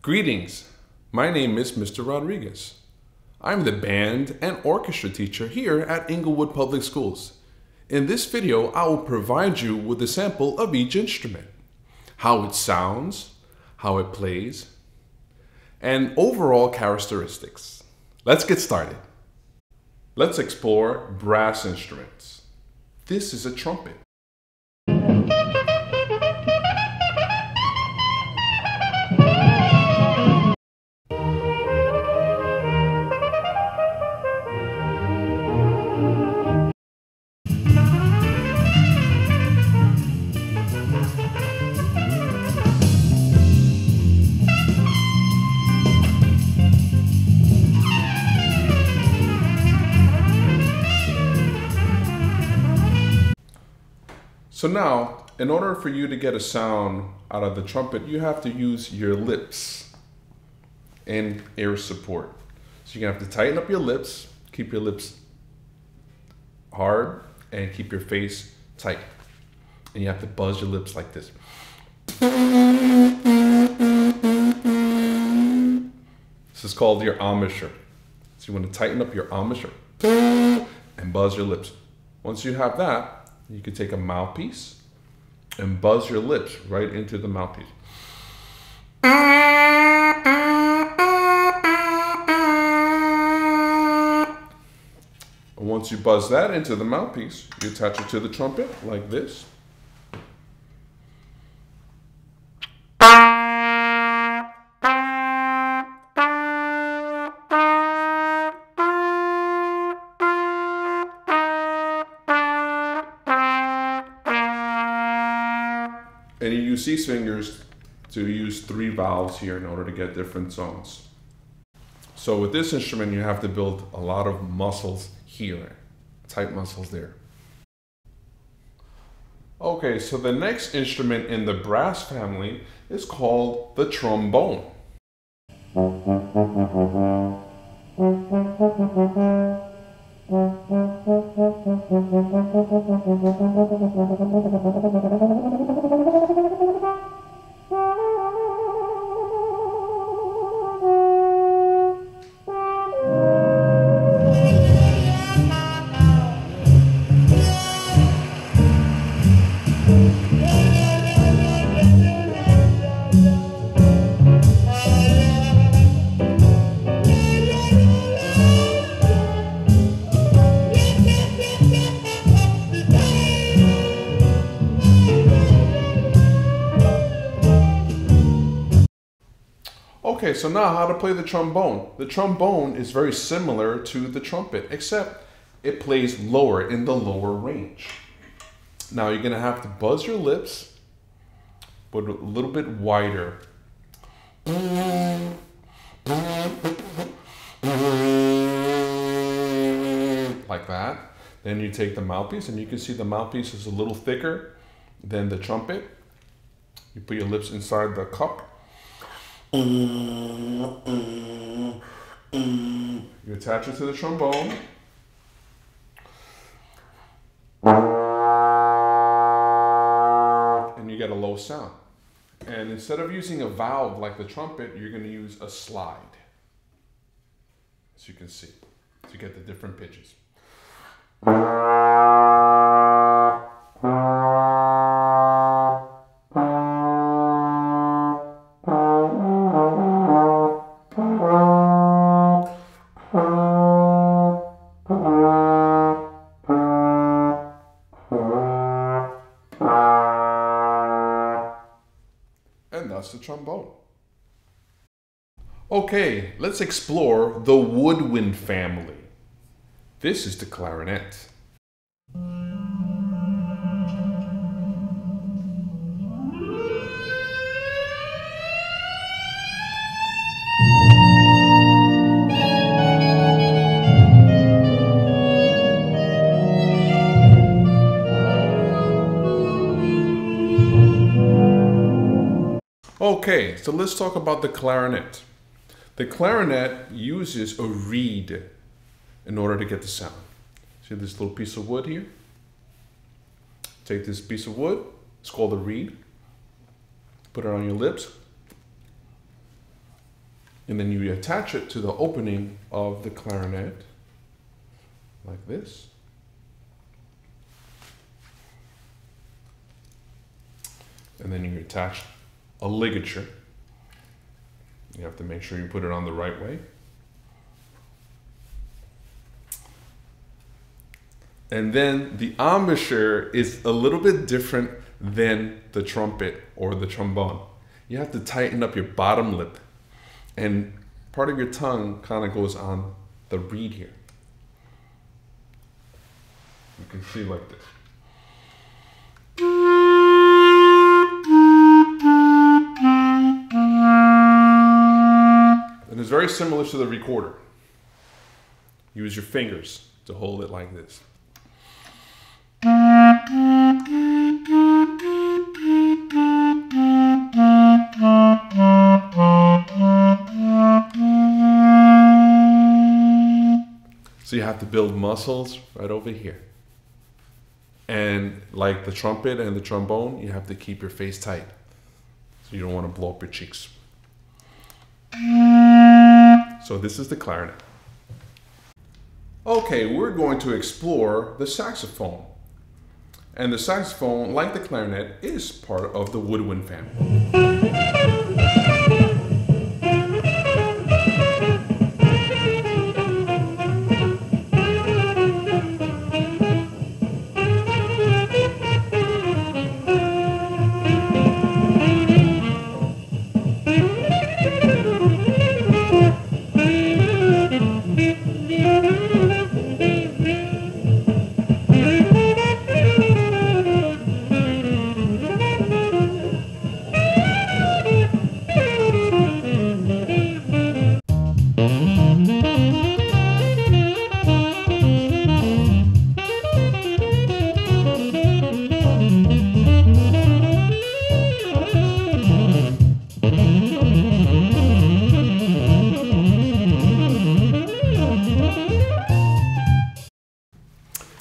Greetings, my name is Mr. Rodriguez. I'm the band and orchestra teacher here at Inglewood Public Schools. In this video, I will provide you with a sample of each instrument, how it sounds, how it plays, and overall characteristics. Let's get started. Let's explore brass instruments. This is a trumpet. So now, in order for you to get a sound out of the trumpet, you have to use your lips and air support. So you're gonna have to tighten up your lips, keep your lips hard, and keep your face tight. And you have to buzz your lips like this. This is called your embouchure. So you want to tighten up your embouchure and buzz your lips. Once you have that, you can take a mouthpiece and buzz your lips right into the mouthpiece. And once you buzz that into the mouthpiece, you attach it to the trumpet like this. And you use these fingers to use 3 valves here in order to get different tones. So with this instrument, you have to build a lot of muscles here, tight muscles there. Okay, so the next instrument in the brass family is called the trombone. Okay, so now how to play the trombone. The trombone is very similar to the trumpet, except it plays lower, in the lower range. Now you're gonna have to buzz your lips, but a little bit wider. Like that. Then you take the mouthpiece, and you can see the mouthpiece is a little thicker than the trumpet. You put your lips inside the cup. You attach it to the trombone. And you get a low sound. And instead of using a valve like the trumpet, you're going to use a slide. As you can see, to get the different pitches. And that's the trombone. Okay, let's explore the woodwind family. This is the clarinet. Okay, so let's talk about the clarinet. The clarinet uses a reed in order to get the sound. See this little piece of wood here? Take this piece of wood, it's called a reed. Put it on your lips. And then you attach it to the opening of the clarinet, like this. And then you attach a ligature. You have to make sure you put it on the right way. And then the embouchure is a little bit different than the trumpet or the trombone. You have to tighten up your bottom lip, and part of your tongue kind of goes on the reed here. You can see like this. And it's very similar to the recorder. Use your fingers to hold it like this. So you have to build muscles right over here. And like the trumpet and the trombone, you have to keep your face tight. So you don't want to blow up your cheeks. So this is the clarinet. Okay, we're going to explore the saxophone. And the saxophone, like the clarinet, is part of the woodwind family.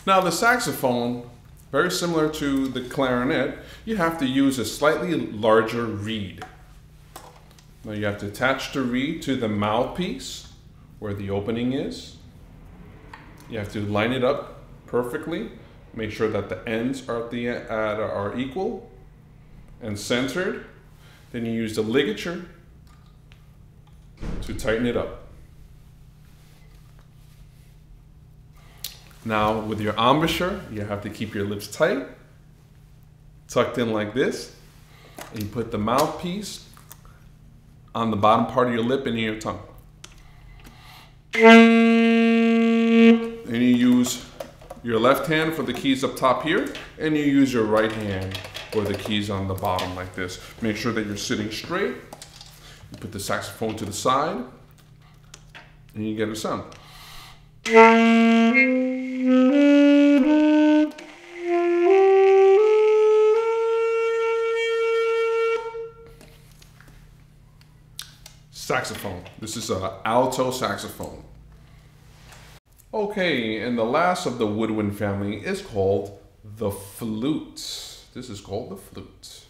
Now the saxophone, very similar to the clarinet, you have to use a slightly larger reed. Now you have to attach the reed to the mouthpiece where the opening is. You have to line it up perfectly. Make sure that the ends are equal and centered. Then you use the ligature to tighten it up. Now with your embouchure, you have to keep your lips tight, tucked in like this, and you put the mouthpiece on the bottom part of your lip and in your tongue. And you use your left hand for the keys up top here, and you use your right hand for the keys on the bottom like this. Make sure that you're sitting straight. You put the saxophone to the side, and you get a sound. Saxophone. This is an alto saxophone. Okay, and the last of the woodwind family is called the flute. This is called the flute.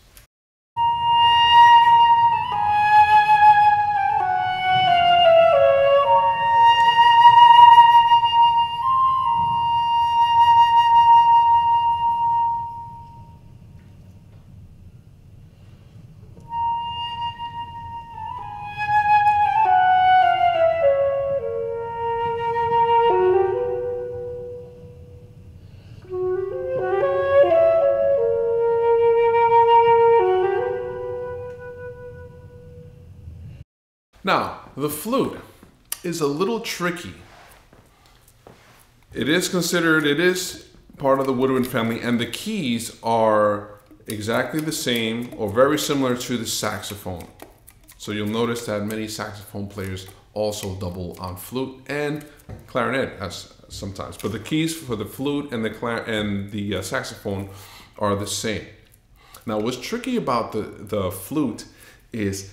Now, the flute is a little tricky. It is part of the woodwind family, and the keys are exactly the same or very similar to the saxophone. So you'll notice that many saxophone players also double on flute and clarinet as sometimes. But the keys for the flute and the saxophone are the same. Now, what's tricky about the flute is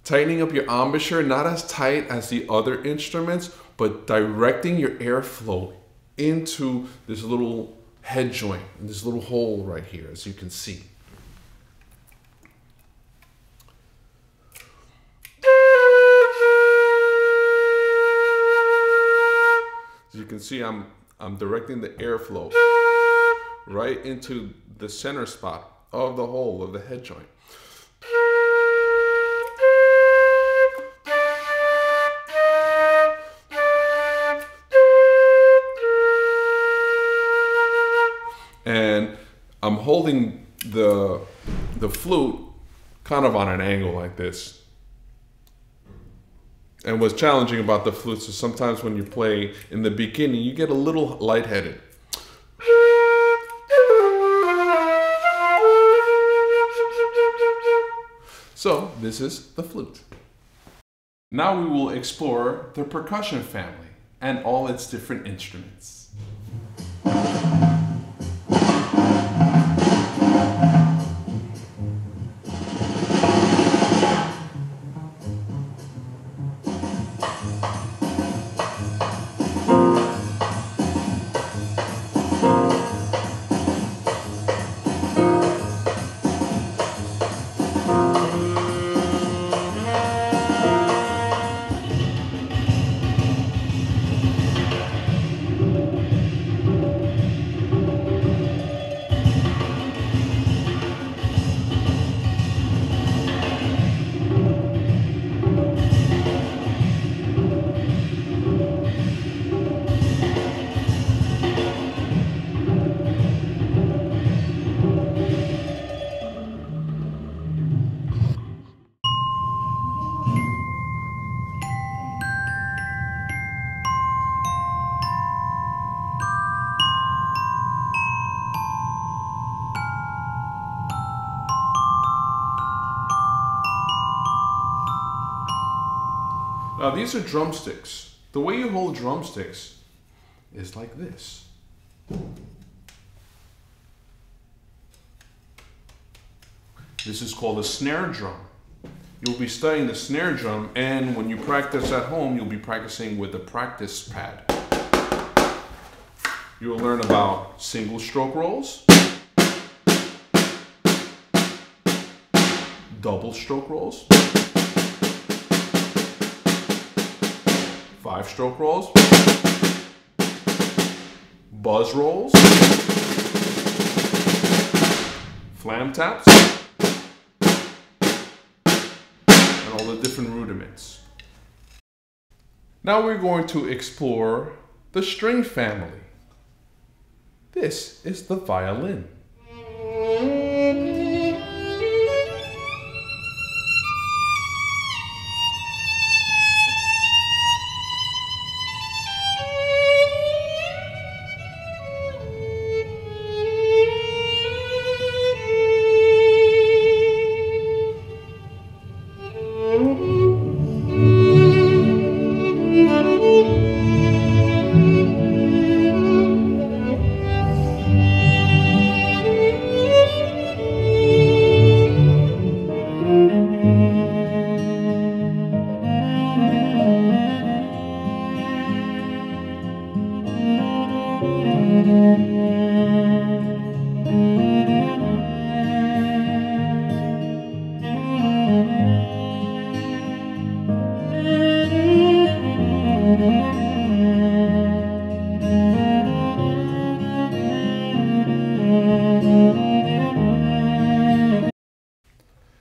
tightening up your embouchure, not as tight as the other instruments, but directing your airflow into this little head joint, and this little hole right here, as you can see. see I'm directing the airflow right into the center spot of the hole of the head joint. And I'm holding the flute kind of on an angle like this. And what's challenging about the flutes is sometimes when you play in the beginning, you get a little lightheaded. So this is the flute. Now we will explore the percussion family and all its different instruments. Now these are drumsticks. The way you hold drumsticks is like this. This is called a snare drum. You'll be studying the snare drum, and when you practice at home, you'll be practicing with a practice pad. You'll learn about single stroke rolls, double stroke rolls, 5-stroke rolls, buzz rolls, flam taps, and all the different rudiments. Now we're going to explore the string family. This is the violin.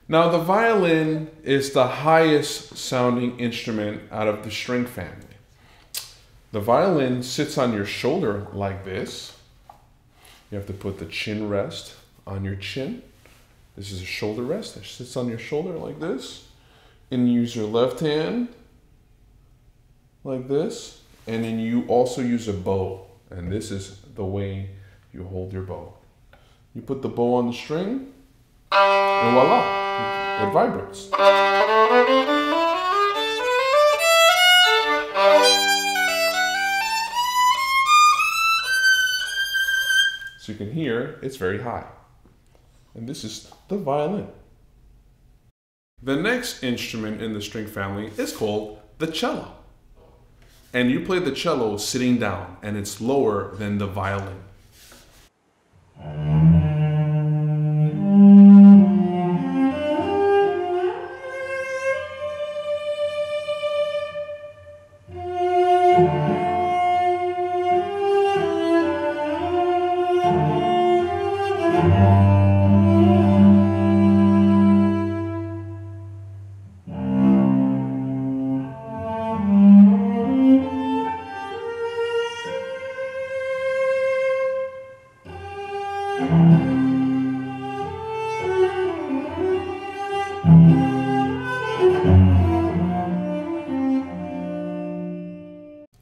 Now the violin is the highest sounding instrument out of the string family. The violin sits on your shoulder like this. You have to put the chin rest on your chin. This is a shoulder rest that sits on your shoulder like this. And you use your left hand like this. And then you also use a bow. And this is the way you hold your bow. You put the bow on the string, and voila, it vibrates. So you can hear it's very high. And this is the violin. The next instrument in the string family is called the cello. And you play the cello sitting down, and it's lower than the violin.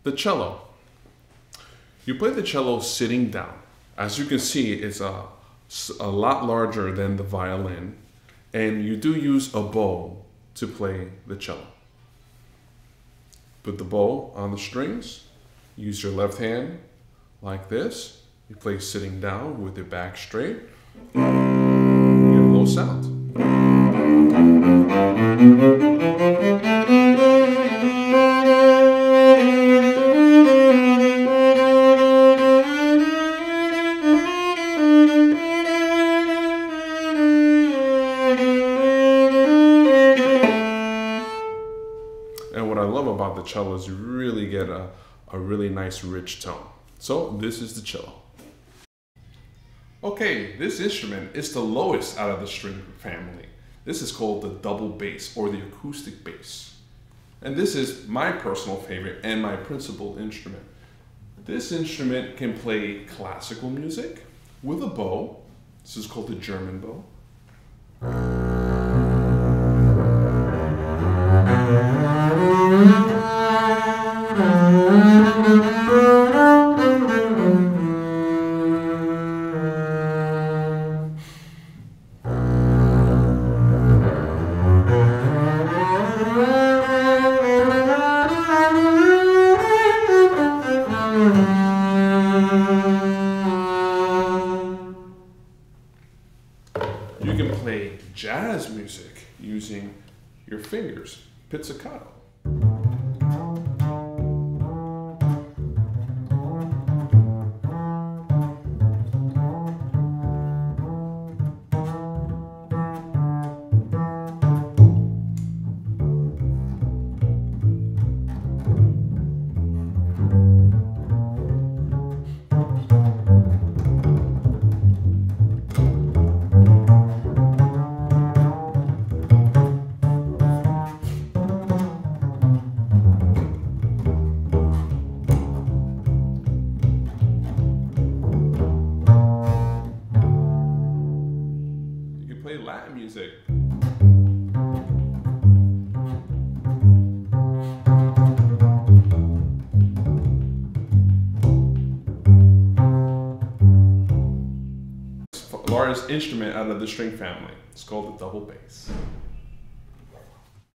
The cello. You play the cello sitting down. As you can see, it's a lot larger than the violin, and you do use a bow to play the cello. Put the bow on the strings, use your left hand like this. You play sitting down with your back straight. You get a low sound. And what I love about the cello is you really get a really nice rich tone. So this is the cello. Okay, this instrument is the lowest out of the string family. This is called the double bass or the acoustic bass. And this is my personal favorite and my principal instrument. This instrument can play classical music with a bow. This is called the German bow. You can play jazz music using your fingers, pizzicato. Latin music. Largest instrument out of the string family. It's called the double bass.